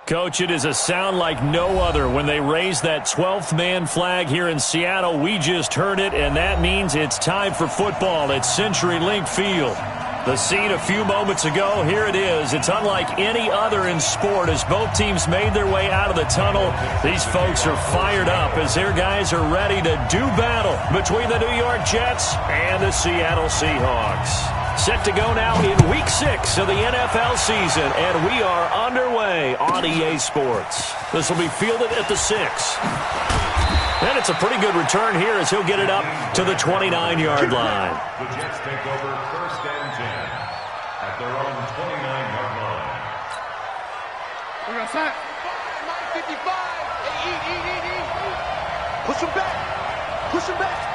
Coach, it is a sound like no other when they raise that 12th man flag here in Seattle. We just heard it, and that means it's time for football at CenturyLink Field. The scene a few moments ago, here it is. It's unlike any other in sport as both teams made their way out of the tunnel. These folks are fired up as their guys are ready to do battle between the New York Jets and the Seattle Seahawks. Set to go now in Week 6 of the NFL season, and we are underway on EA Sports. This will be fielded at the 6. And it's a pretty good return here as he'll get it up to the 29-yard line. The Jets take over 1st and 10 at their own 29-yard line. We're outside. 55. Hey, eat. Push him back. Push him back.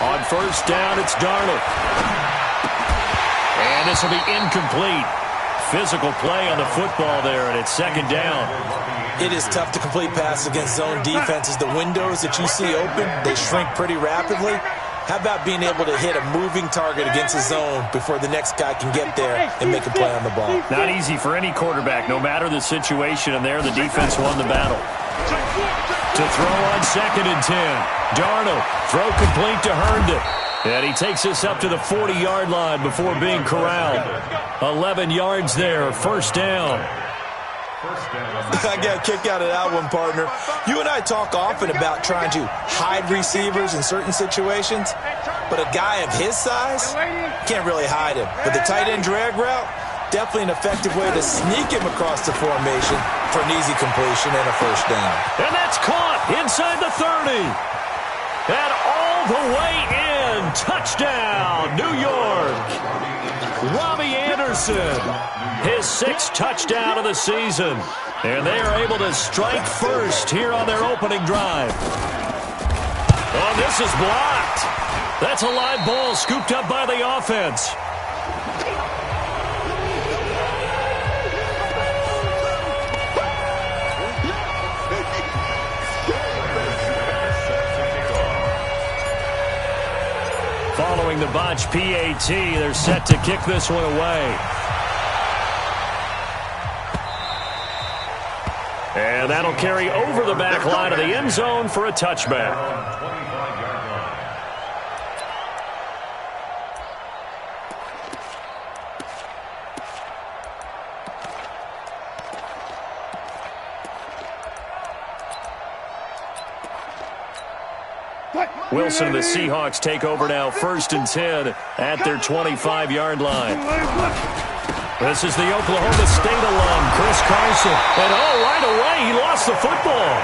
On 1st down, it's Darnold. And this will be incomplete. Physical play on the football there, and it's 2nd down. It is tough to complete passes against zone defenses. The windows that you see open, they shrink pretty rapidly. How about being able to hit a moving target against a zone before the next guy can get there and make a play on the ball? Not easy for any quarterback, no matter the situation, and there the defense won the battle. To throw on 2nd and 10. Darnold, throw complete to Herndon. And he takes us up to the 40-yard line before being corralled. 11 yards there, 1st down. I got a kick out of that one, partner. You and I talk often about trying to hide receivers in certain situations, but a guy of his size can't really hide him. But the tight end drag route, definitely an effective way to sneak him across the formation for an easy completion and a 1st down. And that's caught inside the 30. And all the way in. Touchdown, New York. Robbie Anderson, his 6th touchdown of the season. And they are able to strike first here on their opening drive. Oh, this is blocked. That's a live ball scooped up by the offense. Following the botch PAT, they're set to kick this one away. And that'll carry over the back line of the end zone for a touchback. Wilson and the Seahawks take over now, 1st and 10 at their 25-yard line. This is the Oklahoma State alum, Chris Carson. And right away, he lost the football.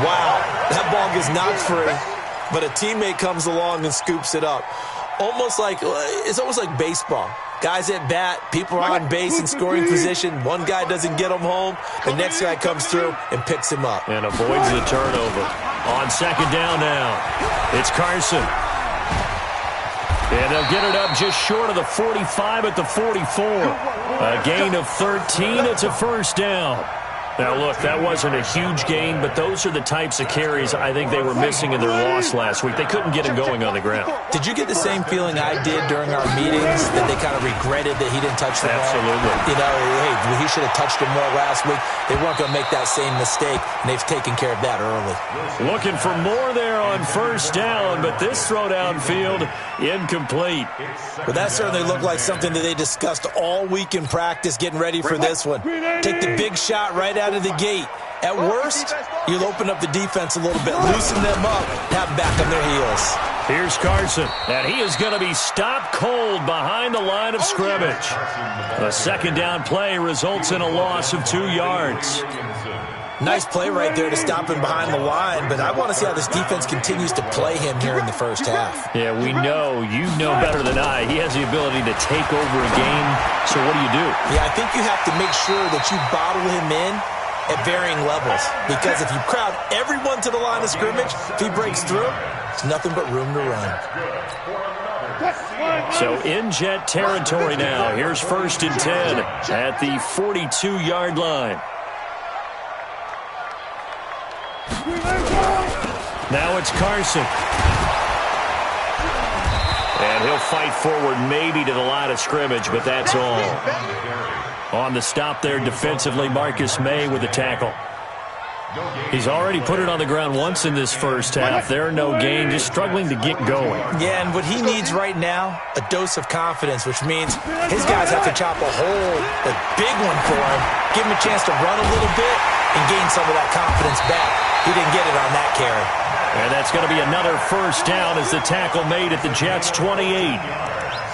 Wow, that ball gets knocked free, but a teammate comes along and scoops it up. It's almost like baseball. Guys at bat, people are on base in scoring position. One guy doesn't get him home. The next guy comes through and picks him up. And avoids the turnover. On 2nd down now, it's Carson. And they'll get it up just short of the 45 at the 44. A gain of 13. It's a 1st down. Now, look, that wasn't a huge gain, but those are the types of carries I think they were missing in their loss last week. They couldn't get him going on the ground. Did you get the same feeling I did during our meetings, that they kind of regretted that he didn't touch the ball? Absolutely. You know, hey, he should have touched it more last week. They weren't going to make that same mistake, and they've taken care of that early. Looking for more there on 1st down, but this throw downfield, incomplete. Well, that certainly looked like something that they discussed all week in practice, getting ready for this one. Take the big shot right out of the gate. At worst, you'll open up the defense a little bit, loosen them up, have them back on their heels. Here's Carson, and he is going to be stopped cold behind the line of scrimmage. A 2nd down play results in a loss of 2 yards. Nice play right there to stop him behind the line, but I want to see how this defense continues to play him here in the 1st half. Yeah, we know, you know better than I, he has the ability to take over a game, so what do? Yeah, I think you have to make sure that you bottle him in at varying levels, because if you crowd everyone to the line of scrimmage, if he breaks through, it's nothing but room to run. So in Jet territory now, here's 1st and 10 at the 42-yard line. Now it's Carson. And he'll fight forward maybe to the line of scrimmage, but that's all. On the stop there defensively, Marcus May with the tackle. He's already put it on the ground once in this first half. There, no gain, just struggling to get going. Yeah, and what he needs right now, a dose of confidence, which means his guys have to chop a hole, a big one for him, give him a chance to run a little bit and gain some of that confidence back. He didn't get it on that carry. And that's going to be another first down as the tackle made at the Jets' 28.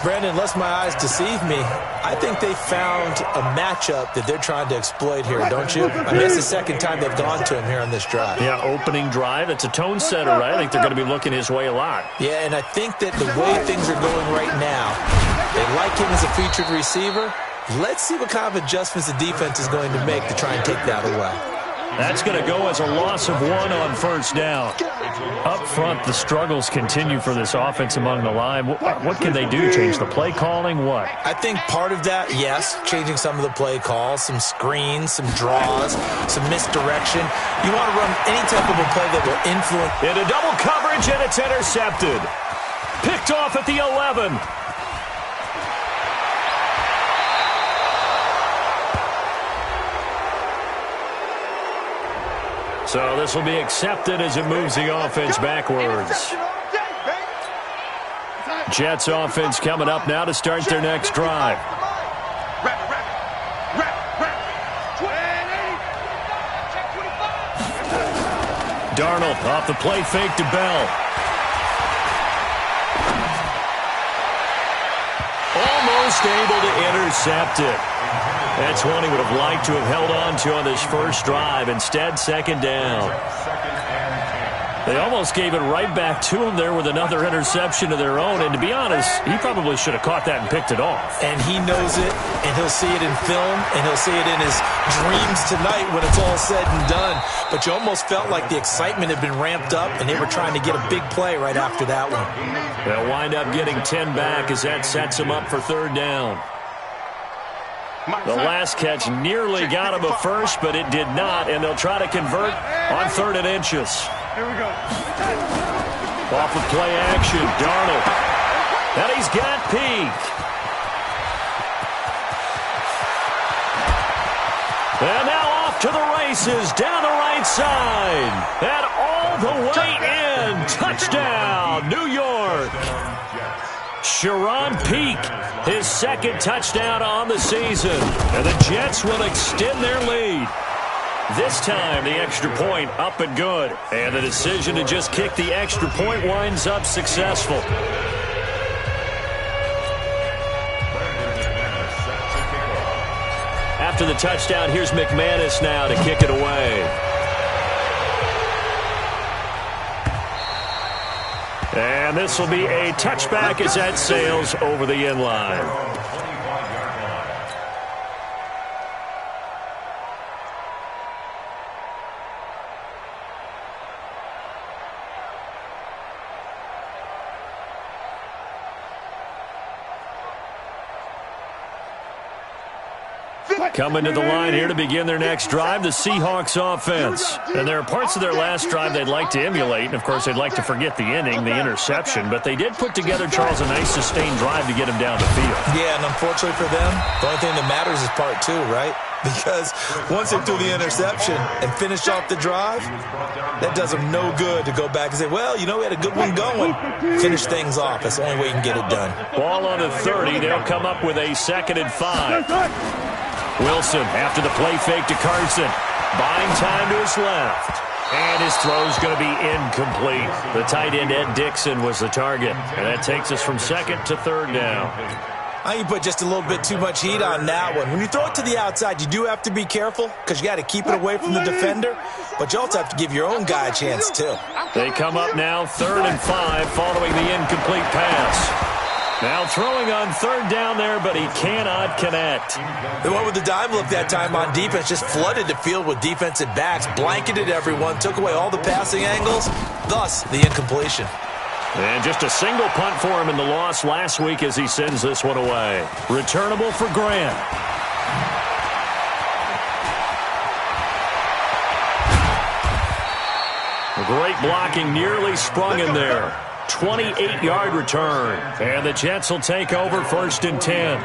Brandon, unless my eyes deceive me, I think they found a matchup that they're trying to exploit here, don't you? I mean, it's the second time they've gone to him here on this drive. Yeah, opening drive. It's a tone setter, right? I think they're going to be looking his way a lot. Yeah, and I think that the way things are going right now, they like him as a featured receiver. Let's see what kind of adjustments the defense is going to make to try and take that away. That's going to go as a loss of 1 on first down. Up front, the struggles continue for this offense among the line. What can they do? Change the play calling? What? I think part of that, yes, changing some of the play calls, some screens, some draws, some misdirection. You want to run any type of a play that will influence. Into double coverage, and it's intercepted. Picked off at the 11. So this will be accepted as it moves the offense backwards. Jets offense coming up now to start their next drive. Darnold off the play fake to Bell. Almost able to intercept it. That's one he would have liked to have held on to on this first drive. Instead, second down. They almost gave it right back to him there with another interception of their own. And to be honest, he probably should have caught that and picked it off. And he knows it, and he'll see it in film, and he'll see it in his dreams tonight when it's all said and done. But you almost felt like the excitement had been ramped up, and they were trying to get a big play right after that one. They'll wind up getting 10 back as that sets them up for third down. The last catch nearly got him a first, but it did not, and they'll try to convert on 3rd and inches. Here we go. Off of play action, Darnold. And he's got Peak. And now off to the races, down the right side. And all the way in. Touchdown, New York. Sharon Peak, his second touchdown on the season. And the Jets will extend their lead. This time, the extra point up and good. And the decision to just kick the extra point winds up successful. After the touchdown, here's McManus now to kick it away. And this will be a touchback as that sails over the end line. Coming to the line here to begin their next drive, the Seahawks offense. And there are parts of their last drive they'd like to emulate. And, of course, they'd like to forget the inning, the interception. But they did put together, Charles, a nice sustained drive to get him down the field. Yeah, and unfortunately for them, the only thing that matters is part 2, right? Because once they threw the interception and finished off the drive, that does them no good to go back and say, well, you know, we had a good one going. Finish things off. That's the only way you can get it done. Ball on the 30. They'll come up with a 2nd and 5. Wilson after the play fake to Carson. Buying time to his left. And his throw's going to be incomplete. The tight end, Ed Dixon, was the target. And that takes us from 2nd to 3rd down. I think you put just a little bit too much heat on that one. When you throw it to the outside, you do have to be careful because you got to keep it away from the defender. But you also have to give your own guy a chance, too. They come up now 3rd and 5 following the incomplete pass. Now throwing on 3rd down there, but he cannot connect. The one with the dime look that time on defense just flooded the field with defensive backs, blanketed everyone, took away all the passing angles, thus the incompletion. And just a single punt for him in the loss last week as he sends this one away. Returnable for Grant. Great blocking, nearly sprung him there. 28-yard return. And the Jets will take over 1st and 10.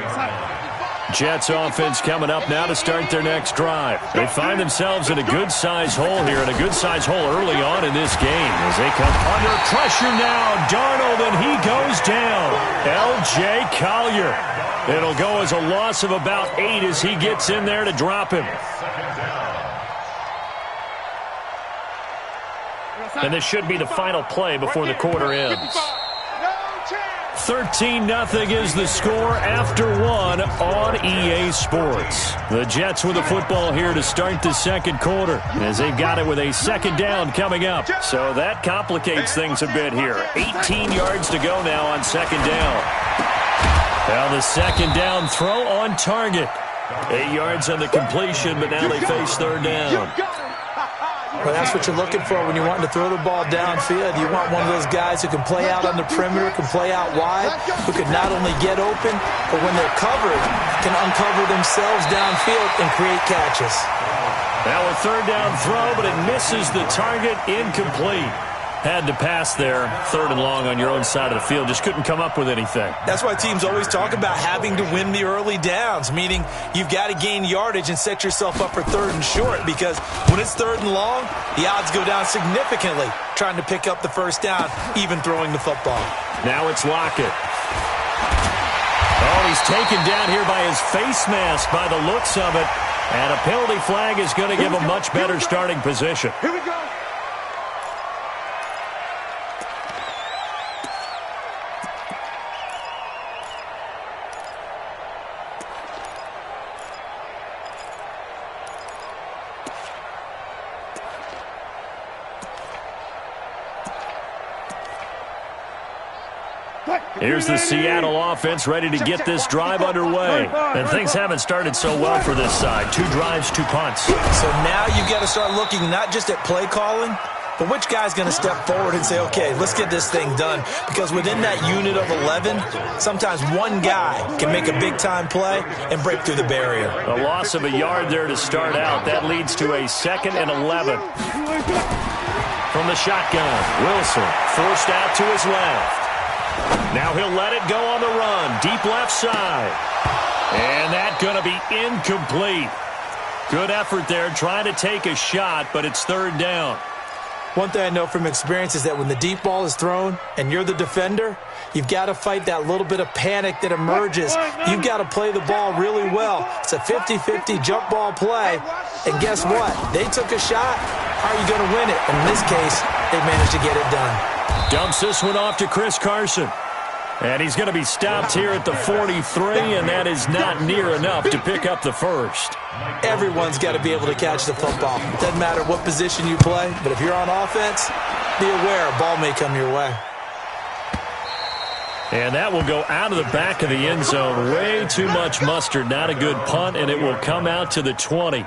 Jets offense coming up now to start their next drive. They find themselves in a good-sized hole here, and a good-sized hole early on in this game as they come under pressure now. Darnold, and he goes down. L.J. Collier. It'll go as a loss of about 8 as he gets in there to drop him. And this should be the final play before the quarter ends. 13-0 is the score after 1 on EA Sports. The Jets with the football here to start the second quarter as they've got it with a second down coming up. So that complicates things a bit here. 18 yards to go now on second down. Now the second down throw on target. 8 yards on the completion, but now they face third down. Well, that's what you're looking for when you're wanting to throw the ball downfield. You want one of those guys who can play out on the perimeter, can play out wide, who can not only get open, but when they're covered, can uncover themselves downfield and create catches. Now a third down throw, but it misses the target, incomplete. Had to pass there, 3rd and long on your own side of the field. Just couldn't come up with anything. That's why teams always talk about having to win the early downs, meaning you've got to gain yardage and set yourself up for 3rd and short, because when it's 3rd and long, the odds go down significantly trying to pick up the first down, even throwing the football. Now it's Lockett. Oh, he's taken down here by his face mask by the looks of it, and a penalty flag is going to give him much better starting position. Here we go. Here's the Seattle offense ready to get this drive underway. And things haven't started so well for this side. 2 drives, 2 punts. So now you've got to start looking not just at play calling, but which guy's going to step forward and say, okay, let's get this thing done. Because within that unit of 11, sometimes one guy can make a big-time play and break through the barrier. A loss of a yard there to start out. That leads to a 2nd and 11. From the shotgun, Wilson forced out to his left. Now he'll let it go on the run. Deep left side. And that's going to be incomplete. Good effort there trying to take a shot, but it's 3rd down. One thing I know from experience is that when the deep ball is thrown and you're the defender, you've got to fight that little bit of panic that emerges. You've got to play the ball really well. It's a 50-50 jump ball play. And guess what? They took a shot. How are you going to win it? And in this case, they managed to get it done. Dumps this one off to Chris Carson. And he's going to be stopped here at the 43, and that is not near enough to pick up the first. Everyone's got to be able to catch the football. Doesn't matter what position you play, but if you're on offense, be aware a ball may come your way. And that will go out of the back of the end zone. Way too much mustard. Not a good punt, and it will come out to the 20.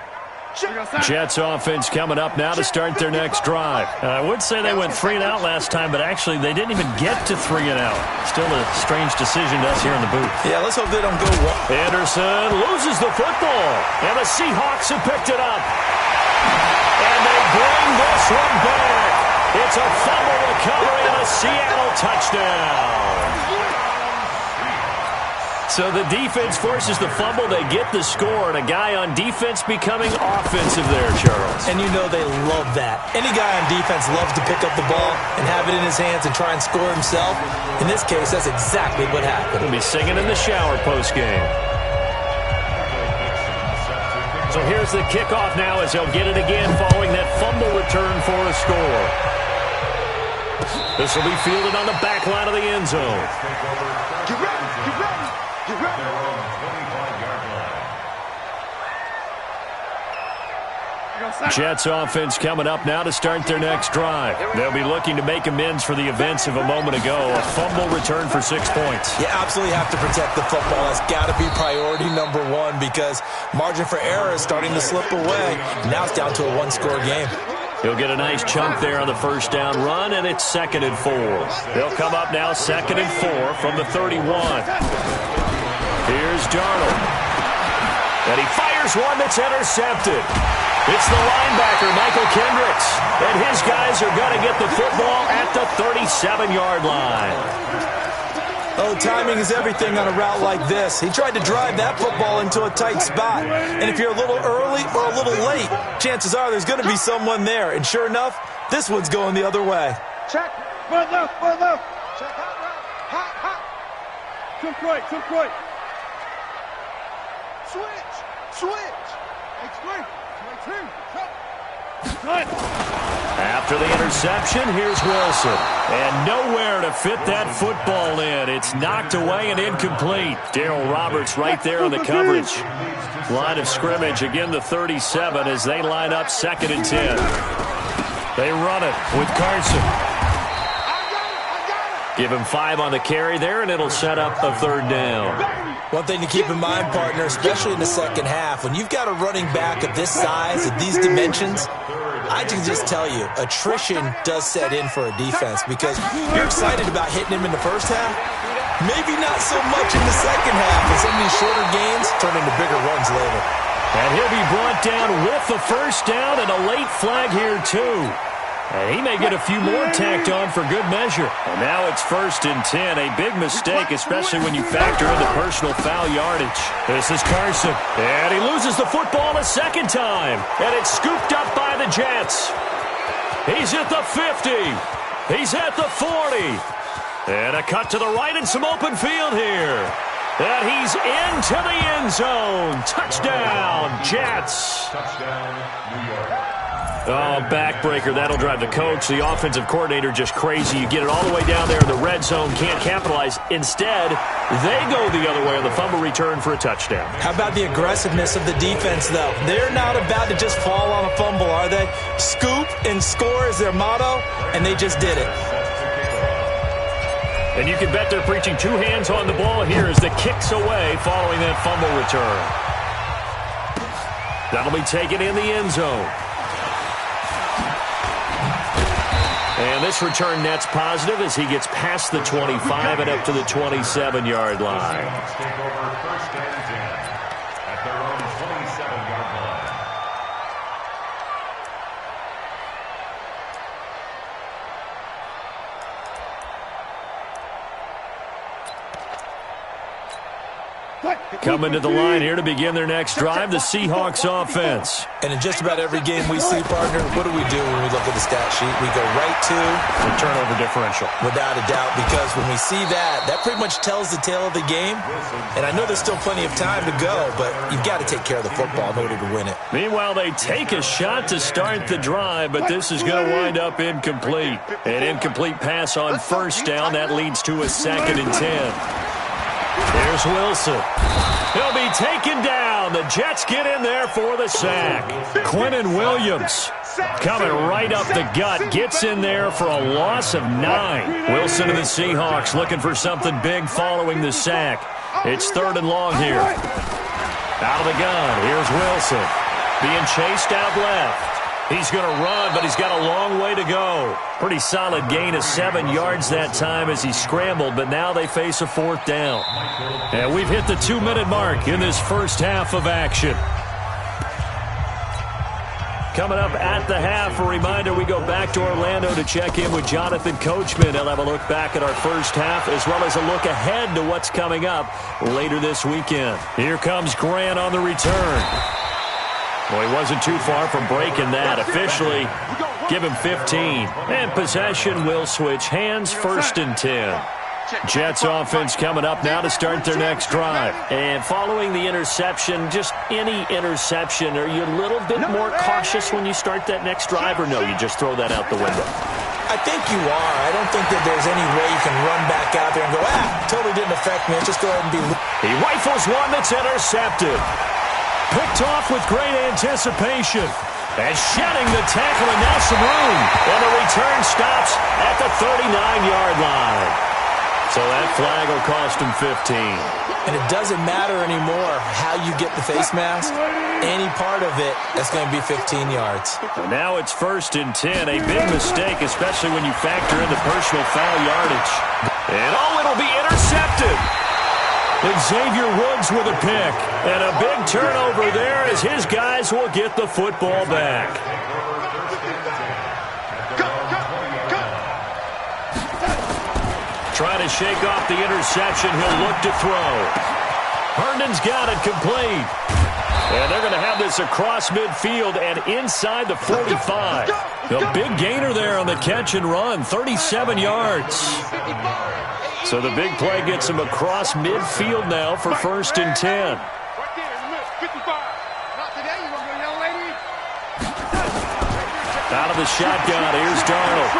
Jets offense coming up now to start their next drive. I would say they went 3 and out last time, but actually they didn't even get to 3 and out. Still a strange decision to us here in the booth. Yeah, let's hope they don't go well. Anderson loses the football, and the Seahawks have picked it up. And they bring this one back. It's a fumble recovery and a Seattle touchdown. So the defense forces the fumble. They get the score, and a guy on defense becoming offensive there, Charles. And you know they love that. Any guy on defense loves to pick up the ball and have it in his hands and try and score himself. In this case, that's exactly what happened. He'll be singing in the shower post-game. So here's the kickoff now as they'll get it again following that fumble return for a score. This will be fielded on the back line of the end zone. Get ready, get ready, get ready. Jets offense coming up now to start their next drive. They'll be looking to make amends for the events of a moment ago. A fumble return for 6 points. You absolutely have to protect the football. That's got to be priority number one because margin for error is starting to slip away. Now it's down to a one-score game. He'll get a nice chunk there on the first down run, and it's 2nd and 4. They'll come up now 2nd and 4 from the 31. Here's Darnold. And he fires one that's intercepted. It's the linebacker, Michael Kendricks. And his guys are going to get the football at the 37-yard line. Oh, timing is everything on a route like this. He tried to drive that football into a tight spot. And if you're a little early or a little late, chances are there's going to be someone there. And sure enough, this one's going the other way. Check. Foot left. Check hot right. Hot. Took right. Switch. X3. After the interception, here's Wilson. And nowhere to fit that football in. It's knocked away and incomplete. Darryl Roberts right there on the coverage. Line of scrimmage, again the 37 as they line up 2nd and 10. They run it with Carson. Give him 5 on the carry there, and it'll set up a 3rd down. One thing to keep in mind, partner, especially in the second half, when you've got a running back of this size, of these dimensions, I can just tell you, attrition does set in for a defense because you're excited about hitting him in the first half. Maybe not so much in the second half, and some of these shorter gains turn into bigger runs later. And he'll be brought down with the 1st down and a late flag here, too. And he may get a few more tacked on for good measure. And now it's 1st and 10. A big mistake, especially when you factor in the personal foul yardage. This is Carson. And he loses the football a 2nd time. And it's scooped up by the Jets. He's at the 50. He's at the 40. And a cut to the right and some open field here. And he's into the end zone. Touchdown, Jets. Touchdown, New York. Oh, backbreaker. That'll drive the coach. The offensive coordinator just crazy. You get it all the way down there in the red zone, can't capitalize. Instead, they go the other way on the fumble return for a touchdown. How about the aggressiveness of the defense, though? They're not about to just fall on a fumble, are they? Scoop and score is their motto, and they just did it. And you can bet they're preaching 2 hands on the ball here as the kick's away following that fumble return. That'll be taken in the end zone. And this return net's positive as he gets past the 25 and up to the 27-yard line. Take over 1st and 10 at their own 27-yard line. Coming to the line here to begin their next drive, the Seahawks offense. And in just about every game we see, partner, what do we do when we look at the stat sheet? We go right to the turnover differential. Without a doubt, because when we see that, that pretty much tells the tale of the game. And I know there's still plenty of time to go, but you've got to take care of the football in order to win it. Meanwhile, they take a shot to start the drive, but this is going to wind up incomplete. An incomplete pass on 1st down. That leads to a 2nd and 10. Here's Wilson. He'll be taken down. The Jets get in there for the sack. Quinnen Williams coming right up the gut. Gets in there for a loss of 9. Wilson and the Seahawks looking for something big following the sack. It's 3rd and long here. Out of the gun. Here's Wilson. Being chased out left. He's going to run, but he's got a long way to go. Pretty solid gain of 7 yards that time as he scrambled, but now they face a 4th down. And we've hit the 2-minute mark in this first half of action. Coming up at the half, a reminder, we go back to Orlando to check in with Jonathan Coachman. He'll have a look back at our first half as well as a look ahead to what's coming up later this weekend. Here comes Grant on the return. Well, he wasn't too far from breaking that. Officially, give him 15. And possession will switch hands, 1st and 10. Jets offense coming up now to start their next drive. And following the interception, just any interception, are you a little bit more cautious when you start that next drive, or no, you just throw that out the window? I think you are. I don't think that there's any way you can run back out there and go, totally didn't affect me. Let's just go ahead and be... He rifles one that's intercepted. Picked off with great anticipation. And shedding the tackle and now some room. And the return stops at the 39-yard line. So that flag will cost him 15. And it doesn't matter anymore how you get the face mask. Any part of it, that's going to be 15 yards. And now it's 1st and 10. A big mistake, especially when you factor in the personal foul yardage. And it'll be intercepted. And Xavier Woods with a pick. And a big turnover there as his guys will get the football back. Trying to shake off the interception. He'll look to throw. Herndon's got it complete. And they're going to have this across midfield and inside the 45. A big gainer there on the catch and run, 37 yards. So the big play gets him across midfield now for 1st and 10. Out of the shotgun, here's Darnold.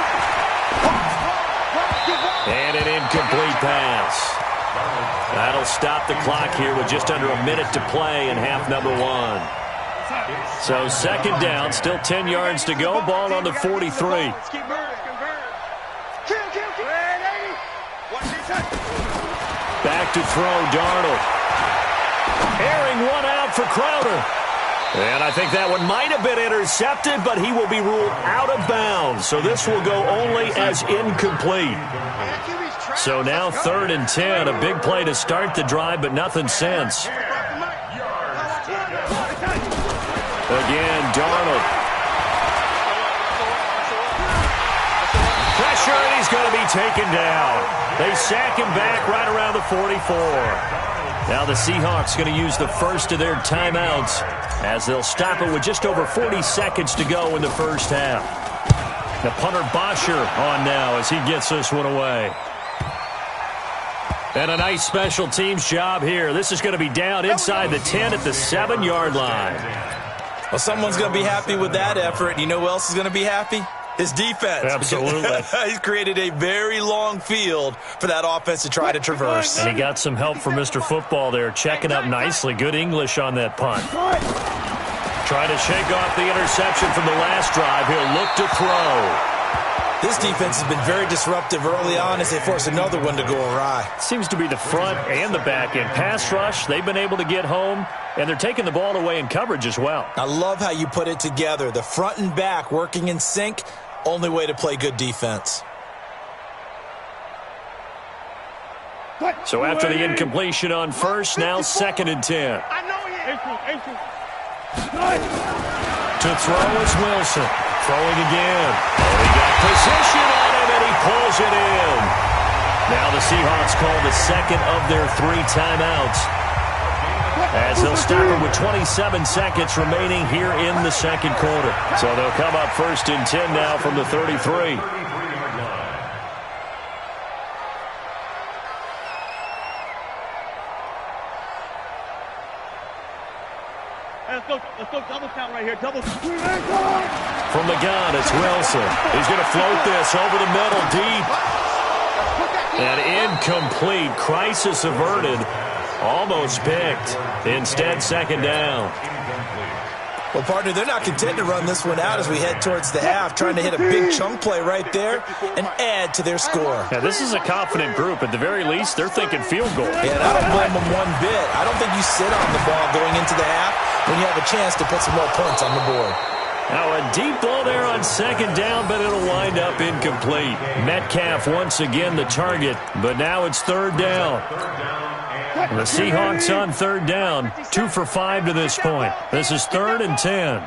And an incomplete pass. That'll stop the clock here with just under a minute to play in half number 1. So 2nd down, still 10 yards to go. Ball on the 43. Back to throw, Darnold. Airing one out for Crowder. And I think that one might have been intercepted, but he will be ruled out of bounds. So this will go only as incomplete. So now 3rd and 10, a big play to start the drive, but nothing since. Again, Darnold. Pressure, and he's going to be taken down. They sack him back right around the 44. Now the Seahawks going to use the first of their timeouts as they'll stop it with just over 40 seconds to go in the first half. The punter Bosher on now as he gets this one away. And a nice special teams job here. This is going to be down inside the 10 at the 7-yard line. Well, someone's going to be happy with that effort. You know who else is going to be happy? His defense. Absolutely. He's created a very long field for that offense to try to traverse. And he got some help from Mr. Football there, checking up nicely. Good English on that punt. Trying to shake off the interception from the last drive. He'll look to throw. This defense has been very disruptive early on as they force another one to go awry. Seems to be the front and the back end. Pass rush, they've been able to get home, and they're taking the ball away in coverage as well. I love how you put it together. The front and back working in sync, only way to play good defense. So after the incompletion on first, now 2nd and 10. To throw is Wilson. Throwing again. Oh, he got position on him, and he pulls it in. Now the Seahawks call the 2nd of their 3 timeouts as they'll stop it with 27 seconds remaining here in the 2nd quarter. So they'll come up 1st and 10 now from the 33. Let's go double count right here. Double. From the gun, it's Wilson. He's going to float this over the middle deep. And incomplete. Crisis averted. Almost picked. Instead, 2nd down. Well, partner, they're not content to run this one out as we head towards the half, trying to hit a big chunk play right there and add to their score. Now, this is a confident group. At the very least, they're thinking field goal. Yeah, and I don't blame them one bit. I don't think you sit on the ball going into the half when you have a chance to put some more points on the board. Now, a deep ball there on 2nd down, but it'll wind up incomplete. Metcalf once again the target, but now it's 3rd down. The Seahawks on 3rd down, 2 for 5 to this point. This is 3rd and 10.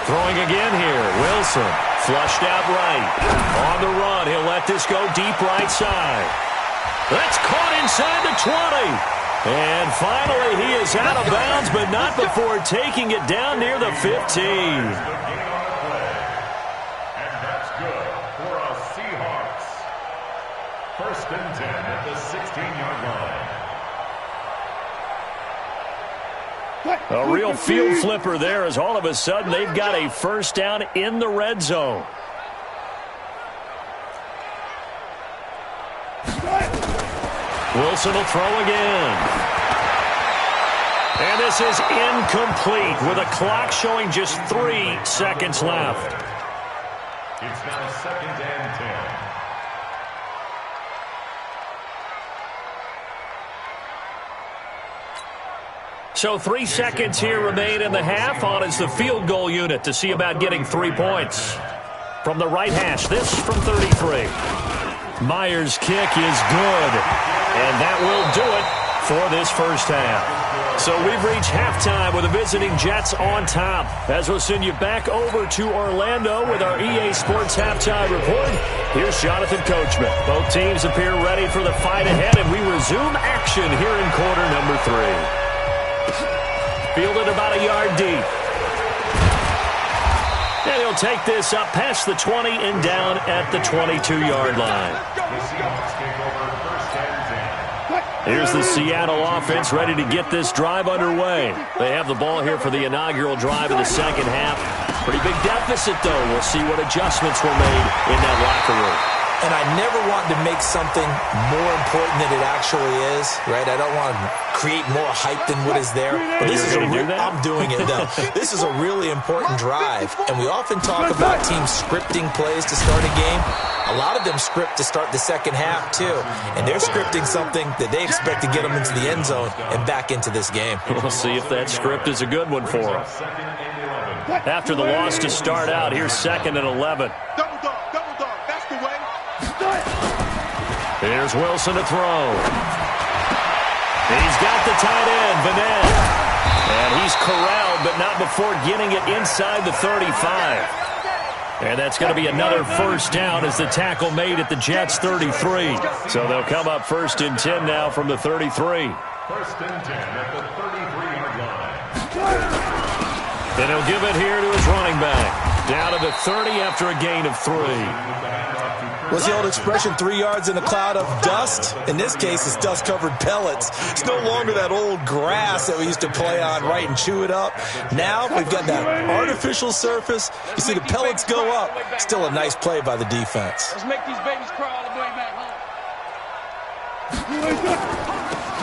Throwing again here, Wilson. Flushed out right. On the run, he'll let this go deep right side. That's caught inside the 20. And finally, he is out of bounds, but not before taking it down near the 15. And that's good for a Seahawks. 1st and 10 at the 16-yard line. A real field flipper there as all of a sudden they've got a 1st down in the red zone. Wilson will throw again. And this is incomplete with a clock showing just 3 seconds left. It's now 2nd and 10. So 3 seconds here remain in the half. On is the field goal unit to see about getting 3 points. From the right hash, this from 33. Myers' kick is good. And that will do it for this first half. So we've reached halftime with the visiting Jets on top. As we'll send you back over to Orlando with our EA Sports halftime report, here's Jonathan Coachman. Both teams appear ready for the fight ahead, and we resume action here in quarter number 3. Fielded about a yard deep. And he'll take this up past the 20 and down at the 22-yard line. Here's the Seattle offense ready to get this drive underway. They have the ball here for the inaugural drive of the second half. Pretty big deficit, though. We'll see what adjustments were made in that locker room. And I never want to make something more important than it actually is, right? I don't want to create more hype than what is there. But this is I'm doing it, though. This is a really important drive. And we often talk about teams scripting plays to start a game. A lot of them script to start the second half, too. And they're scripting something that they expect to get them into the end zone and back into this game. We'll see if that script is a good one for them. After the loss to start out, here's 2nd and 11. Double dog, that's the way. Here's Wilson to throw. He's got the tight end, Vanette. And he's corralled, but not before getting it inside the 35. And that's going to be another first down as the tackle made at the Jets' 33. So they'll come up 1st and 10 now from the 33. 1st and 10 at the 33-yard line. And he'll give it here to his running back. Down to the 30 after a gain of 3. What's the old expression, 3 yards in a cloud of dust? In this case, it's dust-covered pellets. It's no longer that old grass that we used to play on, right, and chew it up. Now we've got that artificial surface. You see the pellets go up. Still a nice play by the defense. Let's make these babies crawl all the way back home.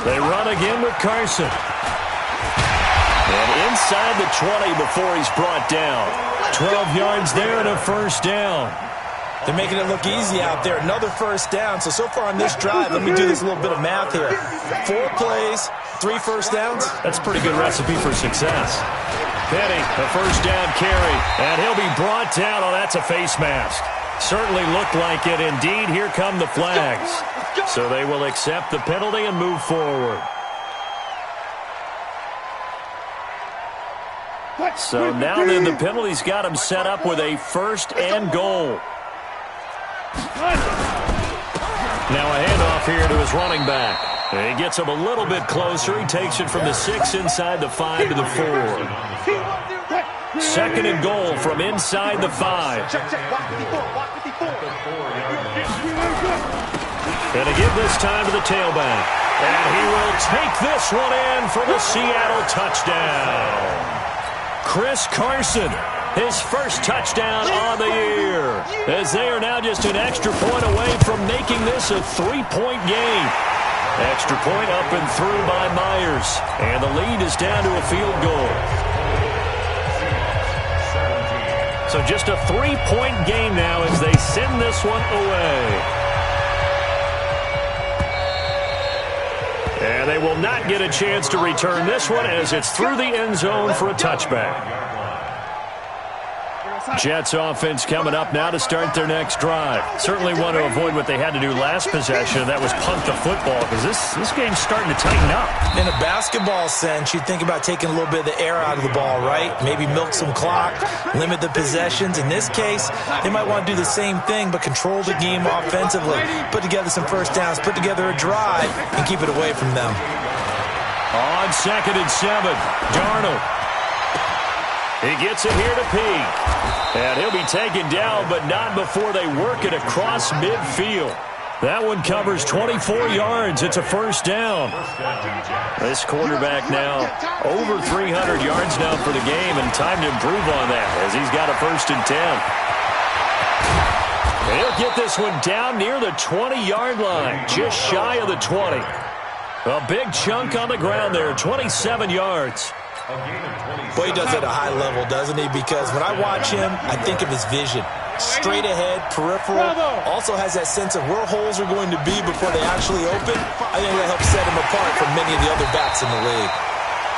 They run again with Carson. And inside the 20 before he's brought down. 12 yards there and a first down. They're making it look easy out there. Another first down. So far on this drive, let me do this little bit of math here. 4 plays, 3 first downs. That's a pretty good recipe for success. Penny, a first down carry, and he'll be brought down. Oh, that's a face mask. Certainly looked like it. Indeed, here come the flags. So they will accept the penalty and move forward. So now then the penalty's got him set up with a 1st and goal. Now a handoff here to his running back. He gets him a little bit closer. He takes it from the 6 inside the 5 to the 4. 2nd and goal from inside the 5. And again this time to the tailback. And he will take this one in for the Seattle touchdown. Chris Carson, his first touchdown on the year, as they are now just an extra point away from making this a 3-point game. Extra point up and through by Myers, and the lead is down to a field goal. So just a 3-point game now as they send this one away. And they will not get a chance to return this one as it's through the end zone for a touchback. Jets offense coming up now to start their next drive. Certainly want to avoid what they had to do last possession. That was punt the football because this game's starting to tighten up. In a basketball sense, you think about taking a little bit of the air out of the ball, right? Maybe milk some clock, limit the possessions. In this case, they might want to do the same thing but control the game offensively. Put together some first downs, put together a drive, and keep it away from them. On 2nd and 7, Darnold. He gets it here to Peake. And he'll be taken down, but not before they work it across midfield. That one covers 24 yards. It's a first down. This quarterback now over 300 yards now for the game, and time to improve on that as he's got a 1st and 10. He'll get this one down near the 20-yard line, just shy of the 20. A big chunk on the ground there, 27 yards. Boy, he does it at a high level, doesn't he? Because when I watch him, I think of his vision. Straight ahead, peripheral. Also has that sense of where holes are going to be before they actually open. I think that helps set him apart from many of the other backs in the league.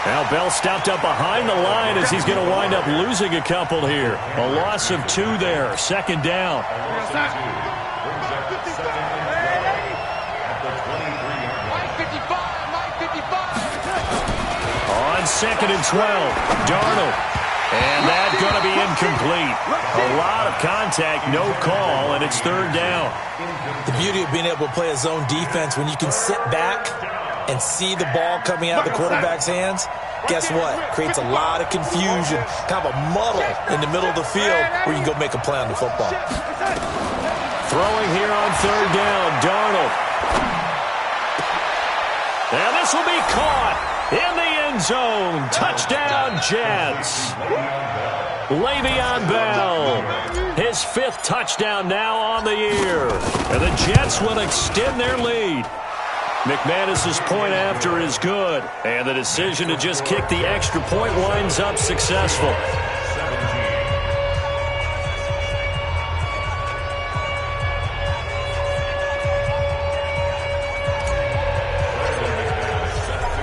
Now Bell stopped up behind the line as he's going to wind up losing a couple here. A loss of 2 there. 2nd down. on 2nd and 12. Darnold. And that's going to be incomplete. A lot of contact, no call, and it's 3rd down. The beauty of being able to play a zone defense when you can sit back and see the ball coming out of the quarterback's hands, guess what? Creates a lot of confusion, kind of a muddle in the middle of the field where you can go make a play on the football. Throwing here on 3rd down, Darnold. And this will be caught in the end zone. Touchdown, Jets. Le'Veon Bell, his 5th touchdown now on the year. And the Jets will extend their lead. McManus's point after is good. And the decision to just kick the extra point winds up successful.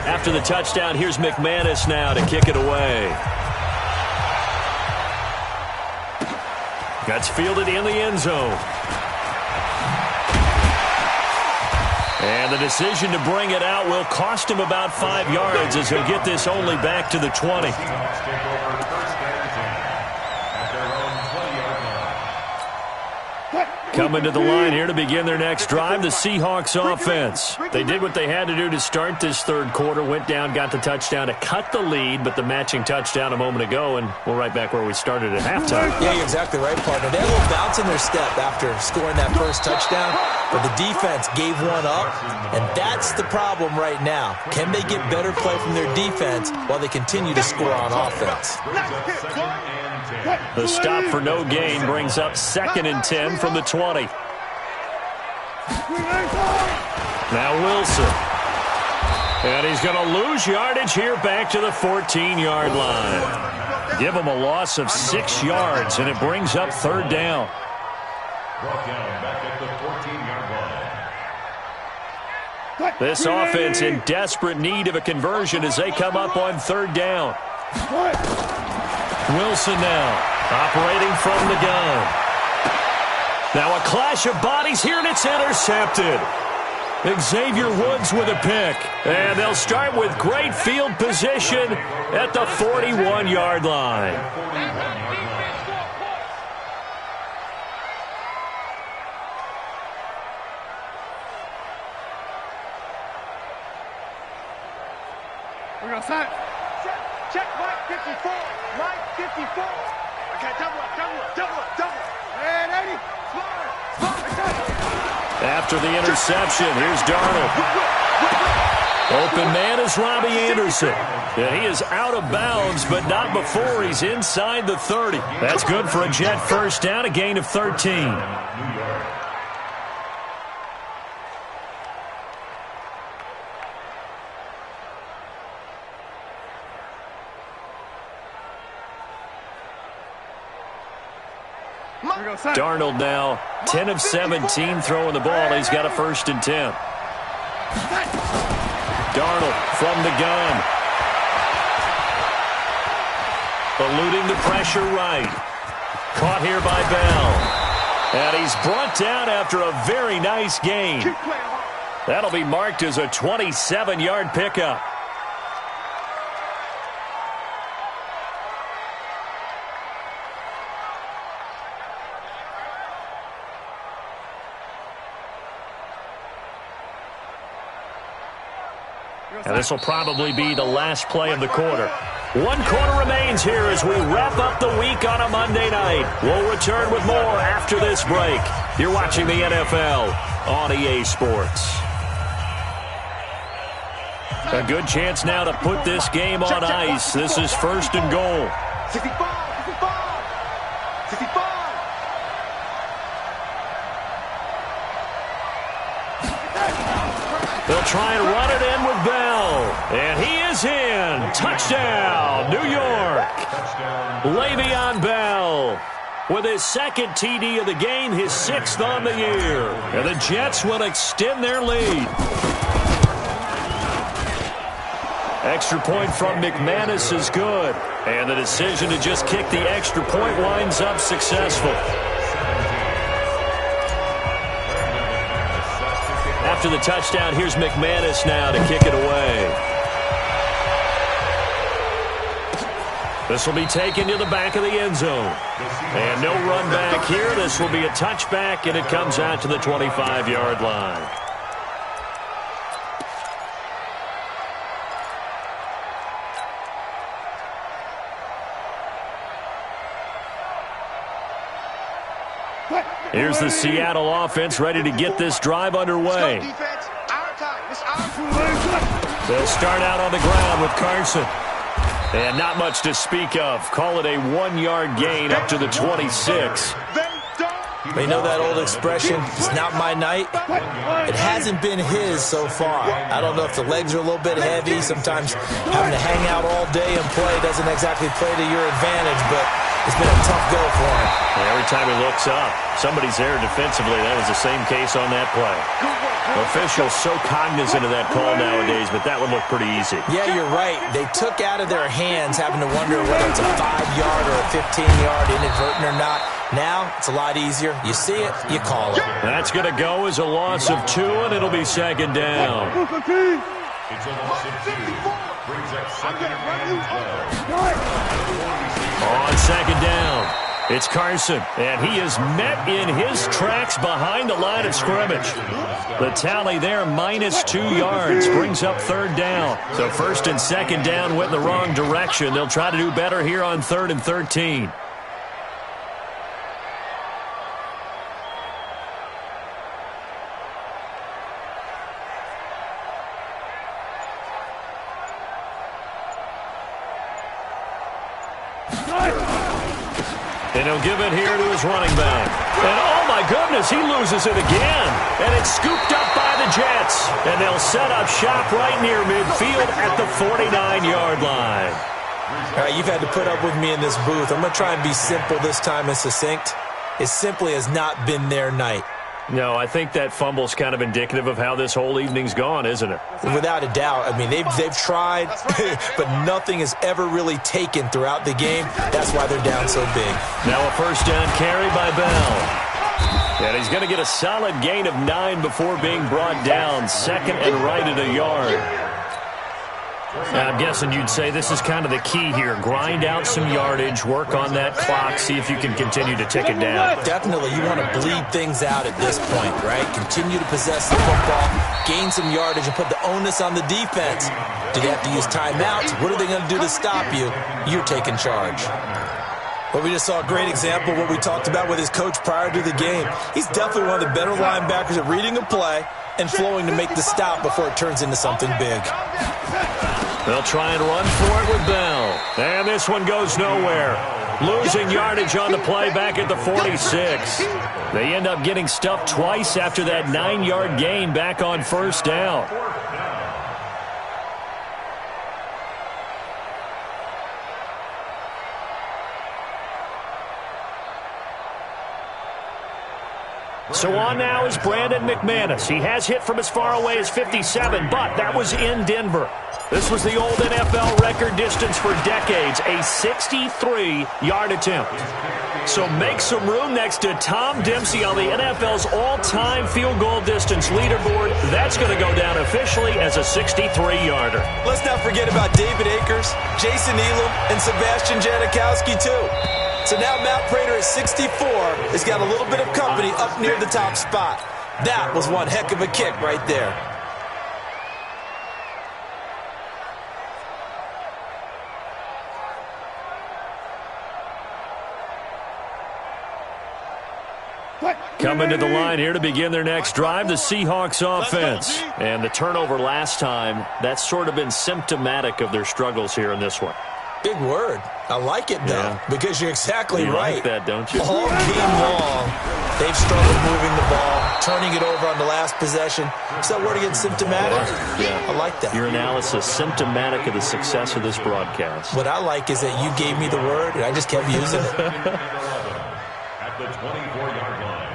After the touchdown, here's McManus now to kick it away. That's fielded in the end zone. And the decision to bring it out will cost him about 5 yards as he'll get this only back to the 20. Coming to the line here to begin their next drive, the Seahawks offense. They did what they had to do to start this 3rd quarter, went down, got the touchdown to cut the lead, but the matching touchdown a moment ago, and we're right back where we started at halftime. Yeah, you're exactly right, partner. They had a little bounce in their step after scoring that first touchdown, but the defense gave one up, and that's the problem right now. Can they get better play from their defense while they continue to score on offense? The stop for no gain brings up 2nd and 10 from the 20. Now Wilson. And he's going to lose yardage here back to the 14-yard line. Give him a loss of 6 yards, and it brings up 3rd down. Brought down back at the 14-yard line. This offense in desperate need of a conversion as they come up on 3rd down. Wilson now operating from the gun. Now a clash of bodies here, and it's intercepted. Xavier Woods with a pick. And they'll start with great field position at the 41-yard line. We're going to set. Check Mike 54. Mike 54. Okay, double up. And 80. After the interception, here's Darnold. Open man is Robbie Anderson. And he is out of bounds, but not before he's inside the 30. That's good for a Jet first down, a gain of 13. Darnold now 10 of 17 throwing the ball. He's got a 1st and 10. Darnold from the gun. Eluding the pressure right. Caught here by Bell. And he's brought down after a very nice gain. That'll be marked as a 27-yard pickup. And this will probably be the last play of the quarter. 1 quarter remains here as we wrap up the week on a Monday night. We'll return with more after this break. You're watching the NFL on EA Sports. A good chance now to put this game on ice. This is 1st and goal. 65. They'll try and run it in with Bell. And he is in. Touchdown, New York. Le'Veon Bell with his 2nd TD of the game, his 6th on the year. And the Jets will extend their lead. Extra point from McManus is good. And the decision to just kick the extra point winds up successful. After the touchdown, here's McManus now to kick it away. This will be taken to the back of the end zone. And no run back here. This will be a touchback, and it comes out to the 25-yard line. Here's the Seattle offense ready to get this drive underway. They'll start out on the ground with Carson. And not much to speak of. Call it a 1-yard gain up to the 26. You know that old expression, it's not my night? It hasn't been his so far. I don't know if the legs are a little bit heavy. Sometimes having to hang out all day and play doesn't exactly play to your advantage, but it's been a tough go for him. And every time he looks up, somebody's there defensively. That was the same case on that play. Officials so cognizant of that call nowadays, but that would look pretty easy. Yeah, you're right. They took out of their hands having to wonder whether it's a 5-yard or a 15-yard inadvertent or not. Now, it's a lot easier. You see it, you call it. That's going to go as a loss of 2, and it'll be second down. It's a loss of 2. Brings up second and 12. On second down, it's Carson, and he is met in his tracks behind the line of scrimmage. The tally there, -2 yards, brings up third down. So first and second down went in the wrong direction. They'll try to do better here on 3rd and 13. And he'll give it here to his running back. And oh my goodness, he loses it again. And it's scooped up by the Jets. And they'll set up shop right near midfield at the 49-yard line. All right, you've had to put up with me in this booth. I'm going to try and be simple this time and succinct. It simply has not been their night. No, I think that fumble's kind of indicative of how this whole evening's gone, isn't it? Without a doubt. I mean, they've tried, but nothing has ever really taken throughout the game. That's why they're down so big. Now a first down carry by Bell. And he's going to get a solid gain of 9 before being brought down. Second and right at a yard. Now, I'm guessing you'd say this is kind of the key here. Grind out some yardage, work on that clock, see if you can continue to tick it down. Definitely, you want to bleed things out at this point, right? Continue to possess the football, gain some yardage, and put the onus on the defense. Do they have to use timeouts? What are they going to do to stop you? You're taking charge. Well, we just saw a great example of what we talked about with his coach prior to the game. He's definitely one of the better linebackers at reading a play and flowing to make the stop before it turns into something big. They'll try and run for it with Bell. And this one goes nowhere. Losing yardage on the play back at the 46. They end up getting stuffed twice after that 9-yard gain back on first down. So on now is Brandon McManus. He has hit from as far away as 57, but that was in Denver. This was the old NFL record distance for decades, a 63-yard attempt. So make some room next to Tom Dempsey on the NFL's all-time field goal distance leaderboard. That's going to go down officially as a 63-yarder. Let's not forget about David Akers, Jason Elam, and Sebastian Janikowski, too. So now Matt Prater at 64 has got a little bit of company up near the top spot. That was one heck of a kick right there. Coming to the line here to begin their next drive, the Seahawks offense. And the turnover last time, that's sort of been symptomatic of their struggles here in this one. Big word. I like it, though, because you're exactly right. You like that, don't you? All game long, they've struggled moving the ball, turning it over on the last possession. Is that word again, symptomatic? Yeah. I like that. Your analysis, symptomatic of the success of this broadcast. What I like is that you gave me the word, and I just kept using it. At the 24-yard line.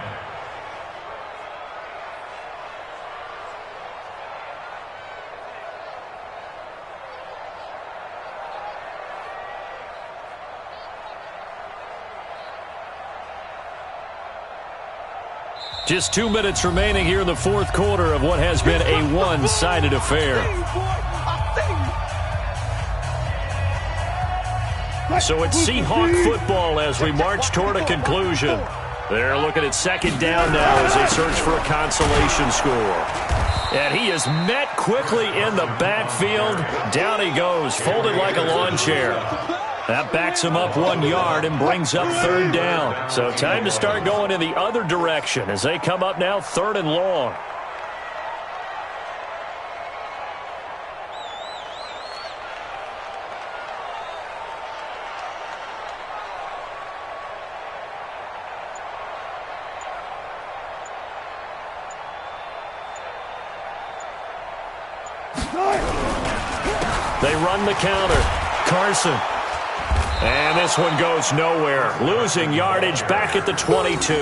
Just 2 minutes remaining here in the fourth quarter of what has been a one-sided affair. So it's Seahawk football as we march toward a conclusion. They're looking at second down now as they search for a consolation score. And he is met quickly in the backfield. Down he goes, folded like a lawn chair. That backs him up 1 yard and brings up third down. So time to start going in the other direction as they come up now third and long. They run the counter. Carson. And this one goes nowhere. Losing yardage back at the 22.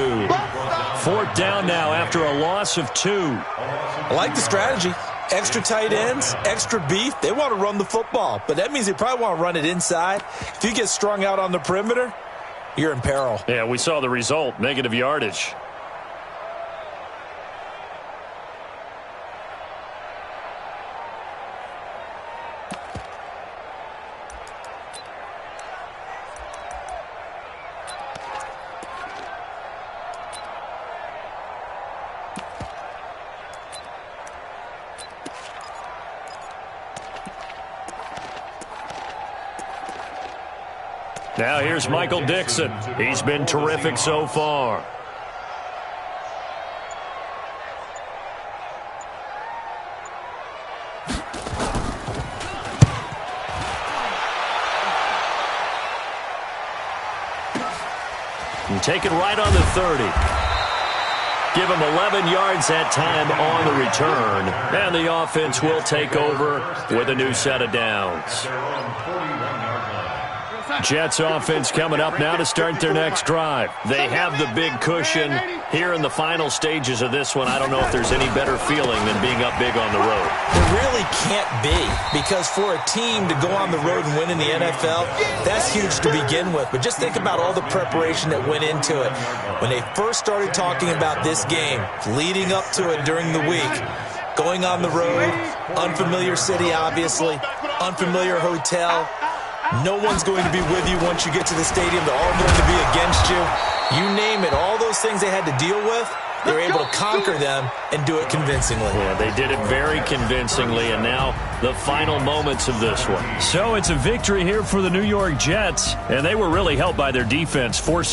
Fourth down now after a loss of 2. I like the strategy. Extra tight ends, extra beef. They want to run the football, but that means they probably want to run it inside. If you get strung out on the perimeter, you're in peril. Yeah, we saw the result. Negative yardage. Now here's Michael Dixon. He's been terrific so far. And take it right on the 30. Give him 11 yards that time on the return. And the offense will take over with a new set of downs. Jets offense coming up now to start their next drive. They have the big cushion here in the final stages of this one. I don't know if there's any better feeling than being up big on the road. There really can't be, because for a team to go on the road and win in the NFL, that's huge to begin with. But just think about all the preparation that went into it. When they first started talking about this game, leading up to it during the week, going on the road, unfamiliar city obviously, unfamiliar hotel. No one's going to be with you once you get to the stadium. They're all going to be against you. You name it, all those things they had to deal with, they were able to conquer them and do it convincingly. Yeah, they did it very convincingly, and now the final moments of this one. So it's a victory here for the New York Jets, and they were really helped by their defense, forcing